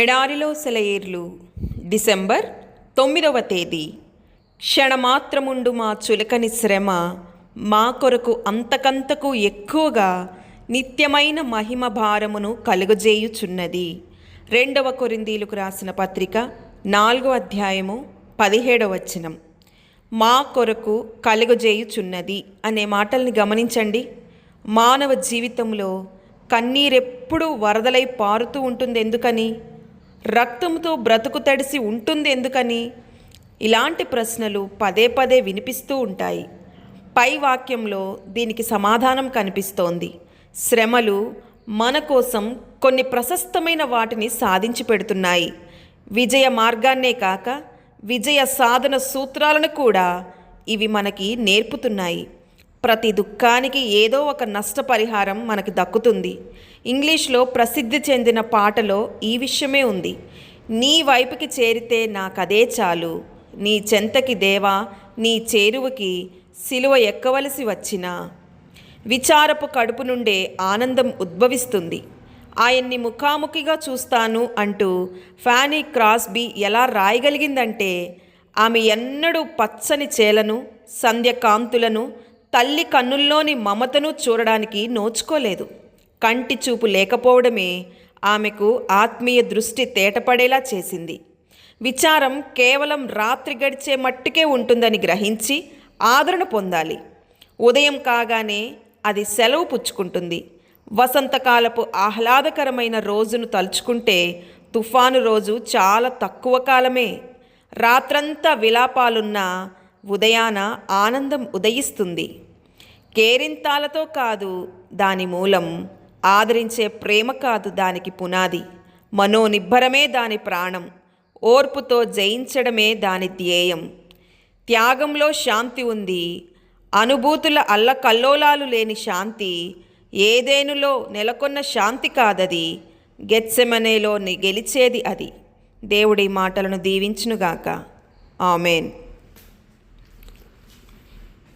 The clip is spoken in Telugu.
ఎడారిలో సెలయేర్లు డిసెంబర్ 9వ తేదీ. క్షణమాత్రముండు మా చులకని శ్రమ మా కొరకు అంతకంతకు ఎక్కువగా నిత్యమైన మహిమ భారమును కలుగజేయుచున్నది. 2వ కొరింథీయులకు రాసిన పత్రిక 4వ అధ్యాయము 17వ వచనం. మా కొరకు కలుగజేయుచున్నది అనే మాటల్ని గమనించండి. మానవ జీవితంలో కన్నీరెప్పుడూ వరదలై పారుతూ ఉంటుంది ఎందుకని? రక్తంతో బ్రతుకు తడిసి ఉంటుంది ఎందుకని? ఇలాంటి ప్రశ్నలు పదే పదే వినిపిస్తూ ఉంటాయి. పై వాక్యంలో దీనికి సమాధానం కనిపిస్తోంది. శ్రమలు మన కోసం కొన్ని ప్రశస్తమైన వాటిని సాధించి పెడుతున్నాయి. విజయ మార్గాన్నే కాక విజయ సాధన సూత్రాలను కూడా ఇవి మనకి నేర్పుతున్నాయి. ప్రతి దుఃఖానికి ఏదో ఒక నష్టపరిహారం మనకి దక్కుతుంది. ఇంగ్లీష్లో ప్రసిద్ధి చెందిన పాటలో ఈ విషయమే ఉంది. నీ వైపుకి చేరితే నాకదే చాలు, నీ చెంతకి దేవా నీ చేరువకి సిలువ ఎక్కవలసి వచ్చినా. విచారపు కడుపు నుండే ఆనందం ఉద్భవిస్తుంది. ఆయన్ని ముఖాముఖిగా చూస్తాను అంటూ ఫానీ క్రాస్బీ ఎలా రాయగలిగిందంటే, ఆమె ఎన్నడూ పచ్చని చేలను, సంధ్యకాంతులను, తల్లి కన్నుల్లోని మమతను చూడడానికి నోచుకోలేదు. కంటి చూపు లేకపోవడమే ఆమెకు ఆత్మీయ దృష్టి తేటపడేలా చేసింది. విచారం కేవలం రాత్రి గడిచే మట్టుకే ఉంటుందని గ్రహించి ఆదరణ పొందాలి. ఉదయం కాగానే అది సెలవు పుచ్చుకుంటుంది. వసంతకాలపు ఆహ్లాదకరమైన రోజును తలుచుకుంటే తుఫాను రోజు చాలా తక్కువ కాలమే. రాత్రంతా విలాపాలున్న ఉదయాన ఆనందం ఉదయిస్తుంది. కేరింతాలతో కాదు దాని మూలం, ఆదరించే ప్రేమ కాదు దానికి పునాది. మనోనిబ్బరమే దాని ప్రాణం, ఓర్పుతో జయించడమే దాని ధ్యేయం. త్యాగంలో శాంతి ఉంది. అనుభూతుల అల్లకల్లోలాలు లేని శాంతి. ఏదేనులో నెలకొన్న శాంతి కాదది, గెత్సెమనేలో గెలిచేది అది. దేవుడి మాటలను దీవించునుగాక. ఆమెన్.